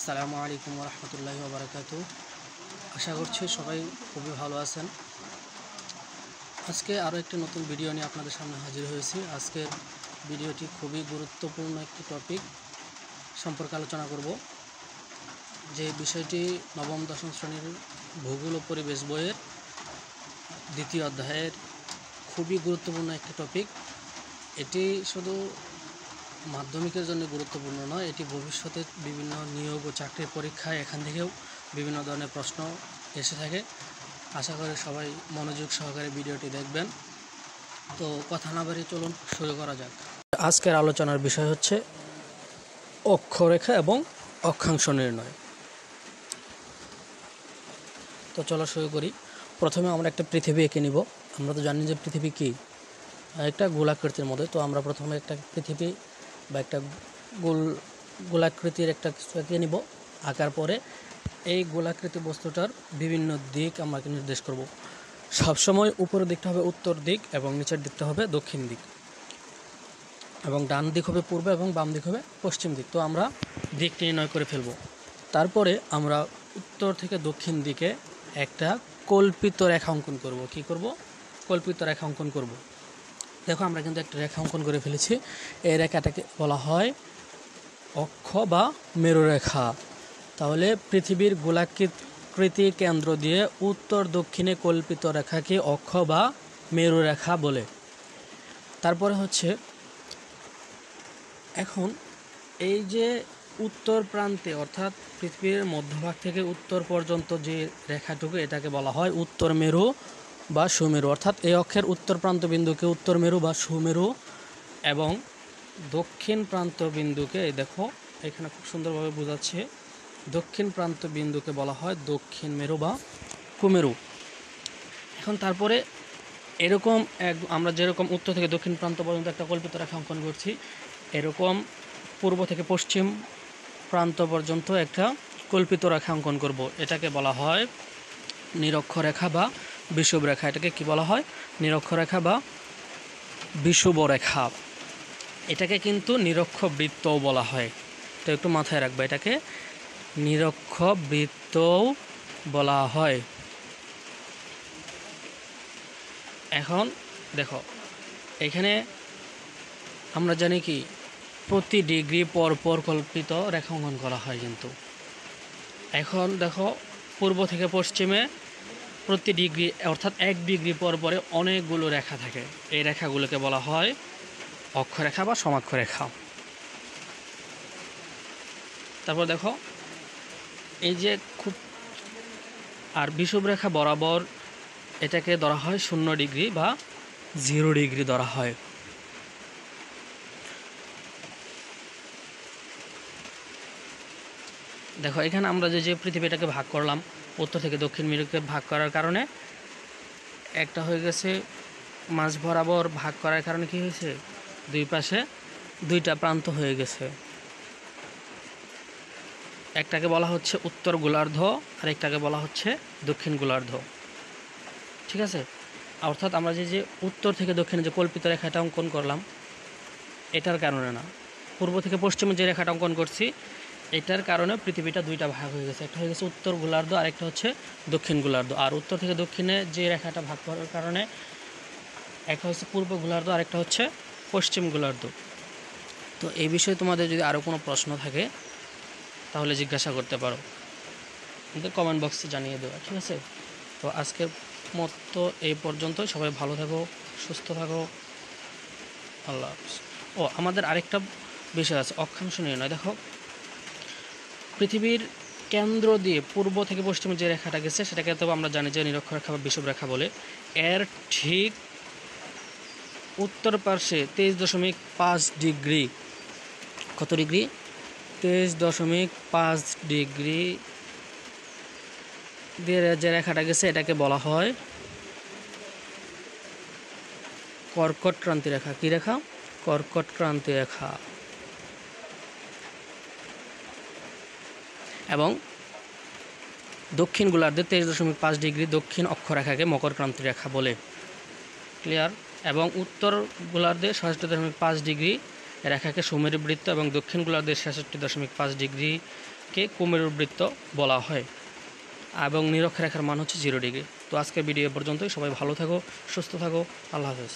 আসসালামু আলাইকুম ওয়া রাহমাতুল্লাহি ওয়া বারাকাতুহু। আশা করছি সবাই খুবই ভালো আছেন। আজকে আরও একটি নতুন ভিডিও নিয়ে আপনাদের সামনে হাজির হয়েছি। আজকের ভিডিওটি খুবই গুরুত্বপূর্ণ একটি টপিক সম্পর্কে আলোচনা করব, যে বিষয়টি নবম দশম শ্রেণীর ভূগোল ও পরিবেশ বইয়ের দ্বিতীয় অধ্যায়ের খুবই গুরুত্বপূর্ণ একটি টপিক। এটি শুধু মাধ্যমিকের জন্য গুরুত্বপূর্ণ নয়, এটি ভবিষ্যতে বিভিন্ন নিয়োগ ও চাকরির পরীক্ষায় এখান থেকেও বিভিন্ন ধরনের প্রশ্ন এসে থাকে। আশা করি সবাই মনোযোগ সহকারে ভিডিওটি দেখবেন। তো কথা না বাড়িয়ে চলুন শুরু করা যাক। আজকের আলোচনার বিষয় হচ্ছে অক্ষরেখা এবং অক্ষাংশ নির্ণয়। তো চলো শুরু করি। প্রথমে আমরা একটা পৃথিবী এঁকে নিব। আমরা তো জানি যে পৃথিবী কি, একটা গোলাকৃতির মধ্যে। তো আমরা প্রথমে একটা পৃথিবী বা একটা গোলাকৃতির একটা কিছু এঁকে নিব। আঁকার পরে এই গোলাকৃতি বস্তুটার বিভিন্ন দিক আমরা নির্দেশ করব। সবসময় উপরের দিকটা হবে উত্তর দিক এবং নিচের দিকটা হবে দক্ষিণ দিক, এবং ডান দিক হবে পূর্ব এবং বাম দিক হবে পশ্চিম দিক। তো আমরা দিক নির্ণয় করে ফেলব। তারপরে আমরা উত্তর থেকে দক্ষিণ দিকে একটা কল্পিত রেখা অঙ্কন করব। কি করব? কল্পিত রেখা অঙ্কন করব। দেখো, আমরা কিন্তু একটা রেখা অঙ্কন করে ফেলেছি। এই রেখাটাকে বলা হয় অক্ষ বা মেরুরেখা। তাহলে পৃথিবীর গোলাকৃতি কেন্দ্র দিয়ে উত্তর দক্ষিণে কল্পিত রেখাকে অক্ষ বা মেরুরেখা বলে। তারপরে হচ্ছে, এখন এই যে উত্তর প্রান্তে অর্থাৎ পৃথিবীর মধ্যভাগ থেকে উত্তর পর্যন্ত যে রেখাটুকু, এটাকে বলা হয় উত্তর মেরু বা সুমেরু। অর্থাৎ এই অক্ষের উত্তর প্রান্ত বিন্দুকে উত্তর মেরু বা সুমেরু এবং দক্ষিণ প্রান্ত বিন্দুকে, এই দেখো এখানে খুব সুন্দরভাবে বোঝাচ্ছে, দক্ষিণ প্রান্ত বিন্দুকে বলা হয় দক্ষিণ মেরু বা কুমেরু। এখন তারপরে এরকম আমরা যেরকম উত্তর থেকে দক্ষিণ প্রান্ত পর্যন্ত একটা কল্পিত রেখা অঙ্কন করছি, এরকম পূর্ব থেকে পশ্চিম প্রান্ত পর্যন্ত একটা কল্পিত রেখা অঙ্কন করব। এটাকে বলা হয় নিরক্ষরেখা বা বিষুবরেখা। এটাকে কি বলা হয়? নিরক্ষরেখা বা বিষুবরেখা। এটাকে কিন্তু নিরক্ষবৃত্তও বলা হয়। তো একটু মাথায় রাখবে, এটাকে নিরক্ষবৃত্তও বলা হয়। এখন দেখো, এখানে আমরা জানি কি প্রতি ডিগ্রি পর পর কল্পিত রেখা অঙ্কন করা হয়। কিন্তু এখন দেখো, পূর্ব থেকে পশ্চিমে প্রতি ডিগ্রি অর্থাৎ 1 ডিগ্রি পর পরে অনেকগুলো রেখা থাকে। এই রেখাগুলোকে বলা হয় অক্ষরেখা বা সমাক্ষরেখা। তারপর দেখো, এই যে খুব আর বিষুবরেখা বরাবর এটাকে ধরা হয় 0 ডিগ্রি বা 0 ডিগ্রি ধরা হয়। দেখো, এখানে আমরা যে পৃথিবীটাকে ভাগ করলাম, উত্তর থেকে দক্ষিণ মেরুকে ভাগ করার কারণে একটা হয়ে গেছে, মাঝ বরাবর ভাগ করার কারণে কি হয়েছে, দুই পাশে দুইটা প্রান্ত হয়ে গেছে। একটাকে বলা হচ্ছে উত্তর গোলার্ধ আর একটাকে বলা হচ্ছে দক্ষিণ গোলার্ধ। ঠিক আছে? অর্থাৎ আমরা যে উত্তর থেকে দক্ষিণে যে কল্পিত রেখাটা অঙ্কন করলাম, এটার কারণে না, পূর্ব থেকে পশ্চিমে যে রেখাটা অঙ্কন করছি এটার কারণে পৃথিবীটা দুইটা ভাগ হয়ে গেছে। একটা হয়ে গেছে উত্তর গোলার্ধ আর একটা হচ্ছে দক্ষিণ গোলার্ধ। আর উত্তর থেকে দক্ষিণে যে রেখাটা ভাগ করার কারণে একটা হচ্ছে পূর্ব গোলার্ধ আর একটা হচ্ছে পশ্চিম গোলার্ধ। তো এই বিষয়ে তোমাদের যদি আরও কোনো প্রশ্ন থাকে তাহলে জিজ্ঞাসা করতে পারো, কিন্তু কমেন্ট বক্সে জানিয়ে দেওয়া। ঠিক আছে? তো আজকের মতো এই পর্যন্ত। সবাই ভালো থাকো, সুস্থ থাকো, আল্লাহ হাফেজ। ও, আমাদের আরেকটা বিষয় আছে, অক্ষাংশ নির্ণয়। দেখো, পৃথিবীর কেন্দ্র দিয়ে পূর্ব থেকে পশ্চিমে যে রেখাটা গেছে সেটাকে তো আমরা জানি যে নিরক্ষরেখা বা বিষুবরেখা বলে। এর ঠিক উত্তর পার্শ্বে 23.5 ডিগ্রি, কত ডিগ্রি? 23.5 ডিগ্রি দিয়ে যে রেখাটা গেছে এটাকে বলা হয় কর্কট ক্রান্তি রেখা। কি রেখা? কর্কট ক্রান্তি রেখা। এবং দক্ষিণ গোলার্ধে 23.5 ডিগ্রি দক্ষিণ অক্ষরেখাকে মকর ক্রান্তি রেখা বলে। ক্লিয়ার? এবং উত্তর গোলার্ধে 67.5 ডিগ্রি রেখাকে সুমেরু বৃত্ত এবং দক্ষিণ গোলার্ধে 66.5 ডিগ্রি কে কুমেরুবৃত্ত বলা হয় এবং নিরক্ষরেখার মান হচ্ছে 0 ডিগ্রি। তো আজকের ভিডিও পর্যন্তই। সবাই ভালো থাকো, সুস্থ থাকো, আল্লাহ হাফেজ।